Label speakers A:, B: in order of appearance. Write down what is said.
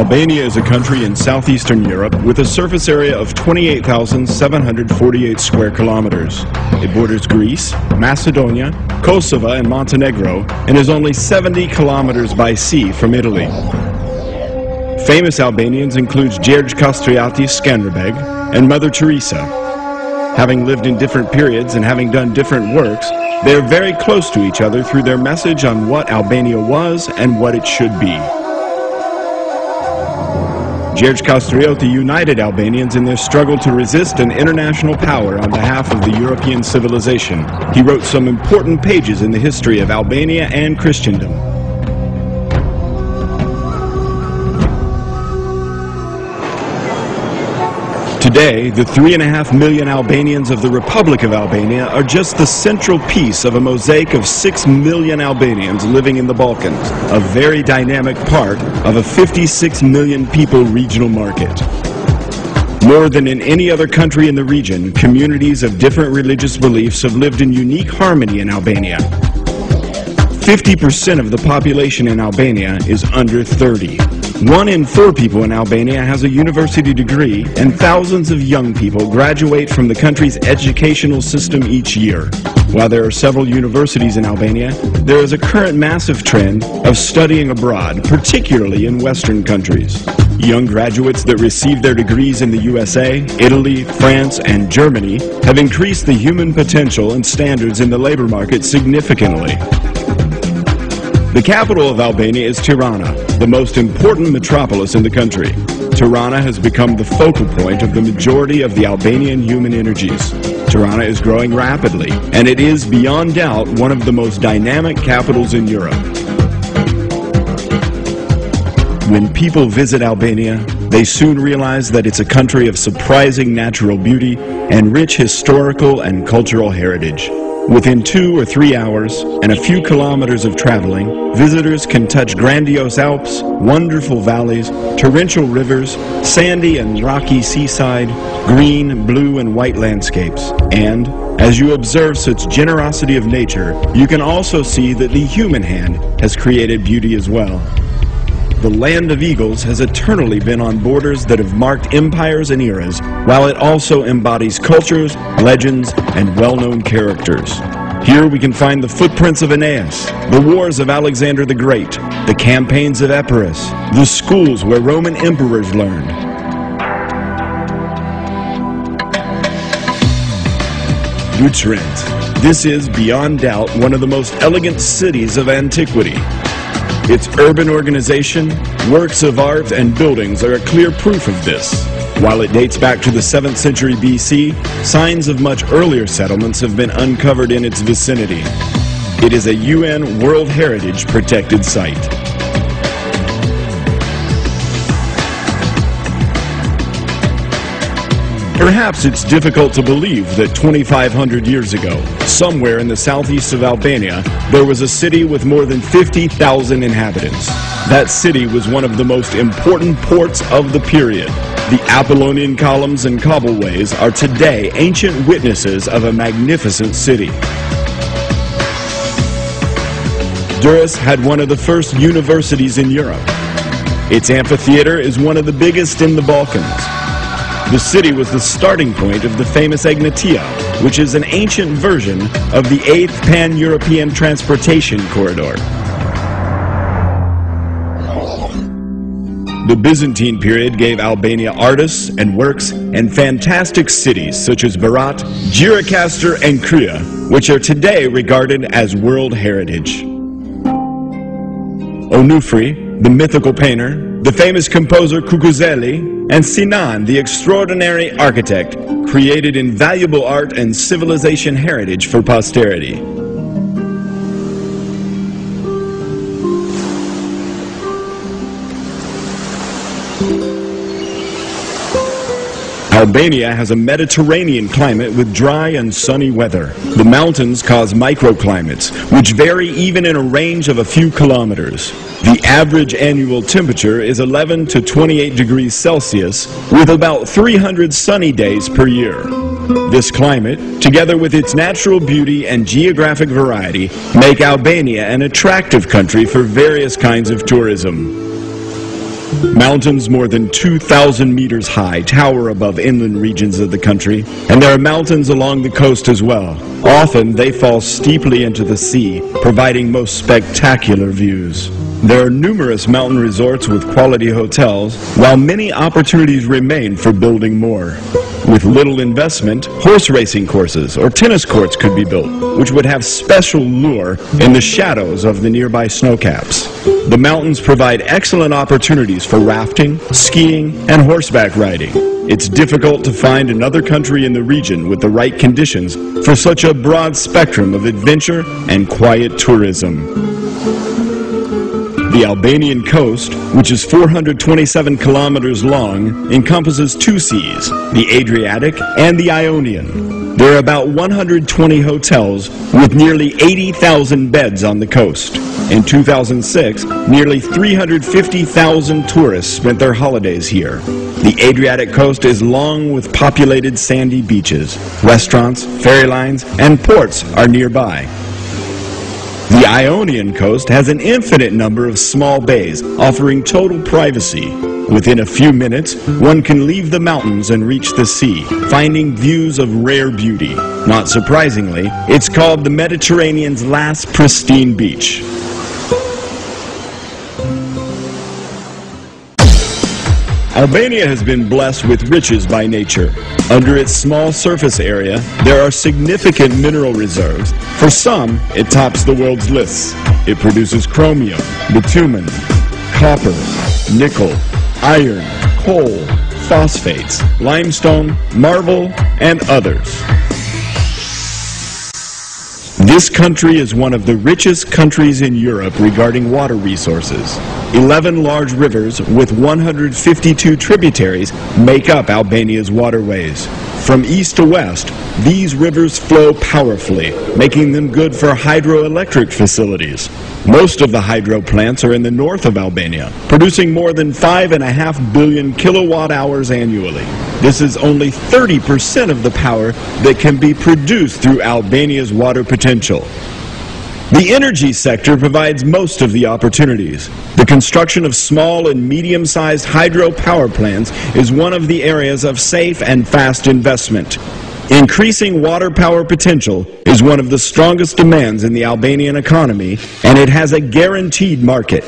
A: Albania is a country in southeastern Europe with a surface area of 28,748 square kilometers. It borders Greece, Macedonia, Kosovo, and Montenegro, and is only 70 kilometers by sea from Italy. Famous Albanians include Gjergj Kastriati Skanderbeg and Mother Teresa. Having lived in different periods and having done different works, they are very close to each other through their message on what Albania was and what it should be. Gjergj Kastrioti united Albanians in their struggle to resist an international power on behalf of the European civilization. He wrote some important pages in the history of Albania and Christendom. Today, the 3.5 million Albanians of the Republic of Albania are just the central piece of a mosaic of 6 million Albanians living in the Balkans, a very dynamic part of a 56 million people regional market. More than in any other country in the region, communities of different religious beliefs have lived in unique harmony in Albania. 50% of the population in Albania is under 30. 1 in 4 people in Albania has a university degree, and thousands of young people graduate from the country's educational system each year. While there are several universities in Albania, there is a current massive trend of studying abroad, particularly in Western countries. Young graduates that receive their degrees in the USA, Italy, France, and Germany have increased the human potential and standards in the labor market significantly. The capital of Albania is Tirana, the most important metropolis in the country. Tirana has become the focal point of the majority of the Albanian human energies. Tirana is growing rapidly, and it is beyond doubt one of the most dynamic capitals in Europe. When people visit Albania, they soon realize that it's a country of surprising natural beauty and rich historical and cultural heritage. Within 2 or 3 hours and a few kilometers of traveling, visitors can touch grandiose Alps, wonderful valleys, torrential rivers, sandy and rocky seaside, green, blue, and white landscapes. And, as you observe such generosity of nature, you can also see that the human hand has created beauty as well. The land of eagles has eternally been on borders that have marked empires and eras, while it also embodies cultures, legends, and well-known characters. Here we can find the footprints of Aeneas, the wars of Alexander the Great, the campaigns of Epirus, the schools where Roman emperors learned. Utrecht. This is, beyond doubt, one of the most elegant cities of antiquity. Its urban organization, works of art, and buildings are a clear proof of this. While it dates back to the 7th century BC, signs of much earlier settlements have been uncovered in its vicinity. It is a UN World Heritage protected site. Perhaps it's difficult to believe that 2,500 years ago, somewhere in the southeast of Albania, there was a city with more than 50,000 inhabitants. That city was one of the most important ports of the period. The Apollonian columns and cobbleways are today ancient witnesses of a magnificent city. Durrës had one of the first universities in Europe. Its amphitheater is one of the biggest in the Balkans. The city was the starting point of the famous Egnatia, which is an ancient version of the 8th Pan-European Transportation Corridor. The Byzantine period gave Albania artists and works and fantastic cities such as Berat, Gjirokastër, and Krye, which are today regarded as World Heritage. Onufri, the mythical painter, the famous composer Kukuzeli, and Sinan, the extraordinary architect, created invaluable art and civilization heritage for posterity. Albania has a Mediterranean climate with dry and sunny weather. The mountains cause microclimates, which vary even in a range of a few kilometers. The average annual temperature is 11 to 28 degrees Celsius, with about 300 sunny days per year. This climate, together with its natural beauty and geographic variety, make Albania an attractive country for various kinds of tourism. Mountains more than 2,000 meters high tower above inland regions of the country, and there are mountains along the coast as well. Often they fall steeply into the sea, providing most spectacular views. There are numerous mountain resorts with quality hotels, while many opportunities remain for building more. With little investment, horse racing courses or tennis courts could be built, which would have special lure in the shadows of the nearby snowcaps. The mountains provide excellent opportunities for rafting, skiing, and horseback riding. It's difficult to find another country in the region with the right conditions for such a broad spectrum of adventure and quiet tourism. The Albanian coast, which is 427 kilometers long, encompasses two seas, the Adriatic and the Ionian. There are about 120 hotels with nearly 80,000 beds on the coast. In 2006, nearly 350,000 tourists spent their holidays here. The Adriatic coast is long with populated sandy beaches. Restaurants, ferry lines, and ports are nearby. The Ionian coast has an infinite number of small bays, offering total privacy. Within a few minutes, one can leave the mountains and reach the sea, finding views of rare beauty. Not surprisingly, it's called the Mediterranean's last pristine beach. Albania has been blessed with riches by nature. Under its small surface area, there are significant mineral reserves. For some, it tops the world's lists. It produces chromium, bitumen, copper, nickel, iron, coal, phosphates, limestone, marble, and others. This country is one of the richest countries in Europe regarding water resources. 11 large rivers with 152 tributaries make up Albania's waterways. From east to west, these rivers flow powerfully, making them good for hydroelectric facilities. Most of the hydro plants are in the north of Albania, producing more than 5.5 billion kilowatt hours annually. This is only 30% of the power that can be produced through Albania's water potential. The energy sector provides most of the opportunities. The construction of small and medium-sized hydro power plants is one of the areas of safe and fast investment. Increasing water power potential is one of the strongest demands in the Albanian economy, and it has a guaranteed market.